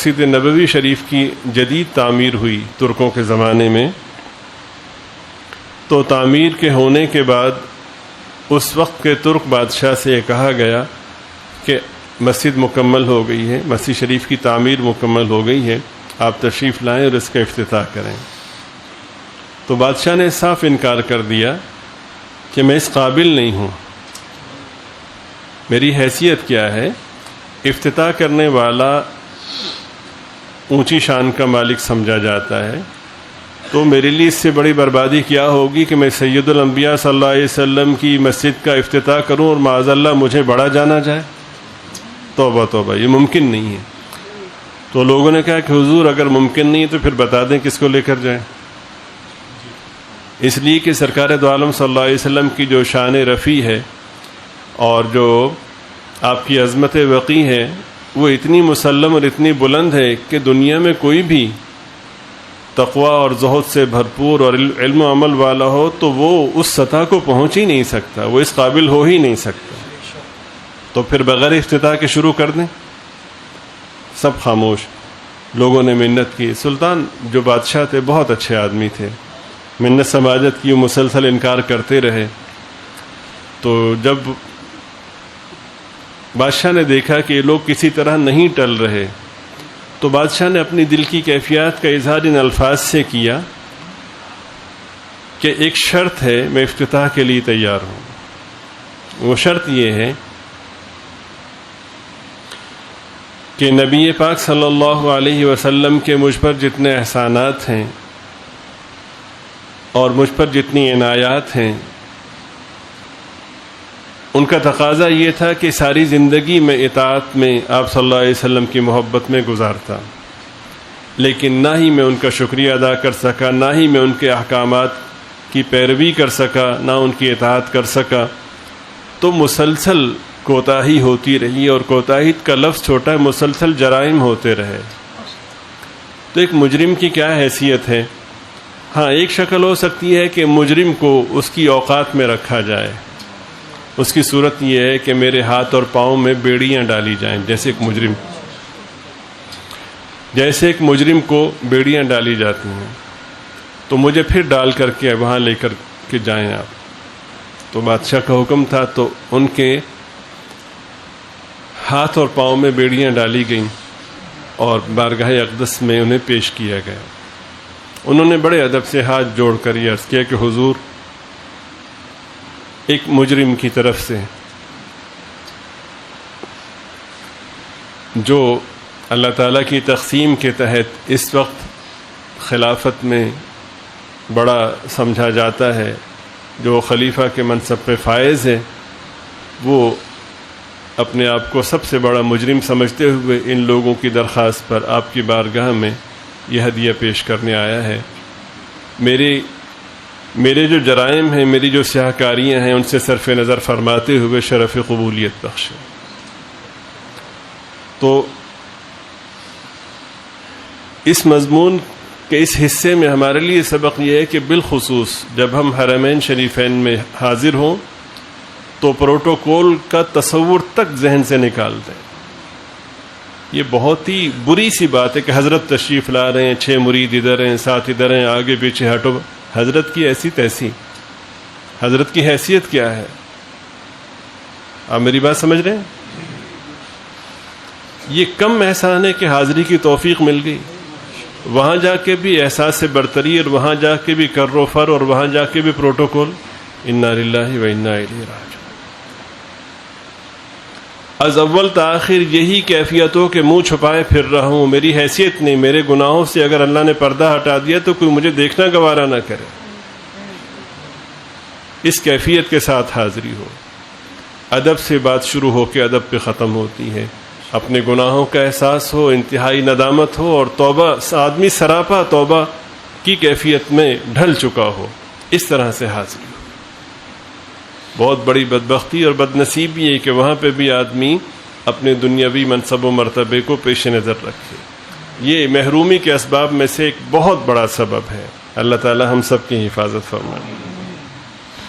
مسجد نبوی شریف کی جدید تعمیر ہوئی ترکوں کے زمانے میں، تو تعمیر کے ہونے کے بعد اس وقت کے ترک بادشاہ سے یہ کہا گیا کہ مسجد مکمل ہو گئی ہے، مسجد شریف کی تعمیر مکمل ہو گئی ہے، آپ تشریف لائیں اور اس کا افتتاح کریں۔ تو بادشاہ نے صاف انکار کر دیا کہ میں اس قابل نہیں ہوں، میری حیثیت کیا ہے؟ افتتاح کرنے والا اونچی شان کا مالک سمجھا جاتا ہے، تو میرے لیے اس سے بڑی بربادی کیا ہوگی کہ میں سید الانبیاء صلی اللہ علیہ وسلم کی مسجد کا افتتاح کروں اور معاذ اللہ مجھے بڑا جانا جائے؟ توبہ توبہ، یہ ممکن نہیں ہے۔ تو لوگوں نے کہا کہ حضور اگر ممکن نہیں ہے تو پھر بتا دیں کس کو لے کر جائیں۔ اس لیے کہ سرکار دو عالم صلی اللہ علیہ وسلم کی جو شان رفیع ہے اور جو آپ کی عظمت وقی ہے وہ اتنی مسلم اور اتنی بلند ہے کہ دنیا میں کوئی بھی تقوی اور زہد سے بھرپور اور علم و عمل والا ہو تو وہ اس سطح کو پہنچ ہی نہیں سکتا، وہ اس قابل ہو ہی نہیں سکتا۔ تو پھر بغیر افتتاح کے شروع کر دیں؟ سب خاموش، لوگوں نے منت کی۔ سلطان جو بادشاہ تھے بہت اچھے آدمی تھے، منت سماجت کی، مسلسل انکار کرتے رہے۔ تو جب بادشاہ نے دیکھا کہ یہ لوگ کسی طرح نہیں ٹل رہے تو بادشاہ نے اپنی دل کی کیفیات کا اظہار ان الفاظ سے کیا کہ ایک شرط ہے، میں افتتاح کے لیے تیار ہوں۔ وہ شرط یہ ہے کہ نبی پاک صلی اللہ علیہ وسلم کے مجھ پر جتنے احسانات ہیں اور مجھ پر جتنی عنایات ہیں ان کا تقاضا یہ تھا کہ ساری زندگی میں اطاعت میں آپ صلی اللہ علیہ وسلم کی محبت میں گزارتا، لیکن نہ ہی میں ان کا شکریہ ادا کر سکا، نہ ہی میں ان کے احکامات کی پیروی کر سکا، نہ ان کی اطاعت کر سکا۔ تو مسلسل کوتاہی ہوتی رہی، اور کوتاہی کا لفظ چھوٹا ہے، مسلسل جرائم ہوتے رہے۔ تو ایک مجرم کی کیا حیثیت ہے؟ ہاں، ایک شکل ہو سکتی ہے کہ مجرم کو اس کی اوقات میں رکھا جائے، اس کی صورت یہ ہے کہ میرے ہاتھ اور پاؤں میں بیڑیاں ڈالی جائیں، جیسے ایک مجرم کو بیڑیاں ڈالی جاتی ہیں، تو مجھے پھر ڈال کر کے وہاں لے کر کے جائیں آپ۔ تو بادشاہ کا حکم تھا، تو ان کے ہاتھ اور پاؤں میں بیڑیاں ڈالی گئیں اور بارگاہ اقدس میں انہیں پیش کیا گیا۔ انہوں نے بڑے ادب سے ہاتھ جوڑ کر یہ عرض کیا کہ حضور، ایک مجرم کی طرف سے جو اللہ تعالیٰ کی تقسیم کے تحت اس وقت خلافت میں بڑا سمجھا جاتا ہے، جو خلیفہ کے منصب پہ فائز ہے، وہ اپنے آپ کو سب سے بڑا مجرم سمجھتے ہوئے ان لوگوں کی درخواست پر آپ کی بارگاہ میں یہ ہدیہ پیش کرنے آیا ہے۔ میرے جو جرائم ہیں، میری جو سیاہ کاریاں ہیں، ان سے صرف نظر فرماتے ہوئے شرف قبولیت بخشے۔ تو اس مضمون کے اس حصے میں ہمارے لیے سبق یہ ہے کہ بالخصوص جب ہم حرمین شریفین میں حاضر ہوں تو پروٹوکول کا تصور تک ذہن سے نکال دیں۔ یہ بہت ہی بری سی بات ہے کہ حضرت تشریف لا رہے ہیں، 6 مرید ادھر ہیں، 7 ادھر ہیں، آگے پیچھے ہٹو۔ حضرت کی ایسی تیسی، حضرت کی حیثیت کیا ہے؟ آپ میری بات سمجھ رہے ہیں؟ یہ کم احسان ہے کہ حاضری کی توفیق مل گئی، وہاں جا کے بھی احساس برتری، اور وہاں جا کے بھی کر و فر، اور وہاں جا کے بھی پروٹوکول۔ انا للہ و انا الیہ راجعون۔ از اول تا آخر یہی کیفیت ہو کہ منہ چھپائے پھر رہا ہوں، میری حیثیت نہیں، میرے گناہوں سے اگر اللہ نے پردہ ہٹا دیا تو کوئی مجھے دیکھنا گوارا نہ کرے۔ اس کیفیت کے ساتھ حاضری ہو، ادب سے بات شروع ہو کے ادب پہ ختم ہوتی ہے، اپنے گناہوں کا احساس ہو، انتہائی ندامت ہو، اور توبہ، آدمی سراپا توبہ کی کیفیت میں ڈھل چکا ہو، اس طرح سے حاضری ہو۔ بہت بڑی بدبختی اور بدنصیبی ہے کہ وہاں پہ بھی آدمی اپنے دنیاوی منصب و مرتبے کو پیش نظر رکھے۔ یہ محرومی کے اسباب میں سے ایک بہت بڑا سبب ہے۔ اللہ تعالی ہم سب کی حفاظت فرمائے۔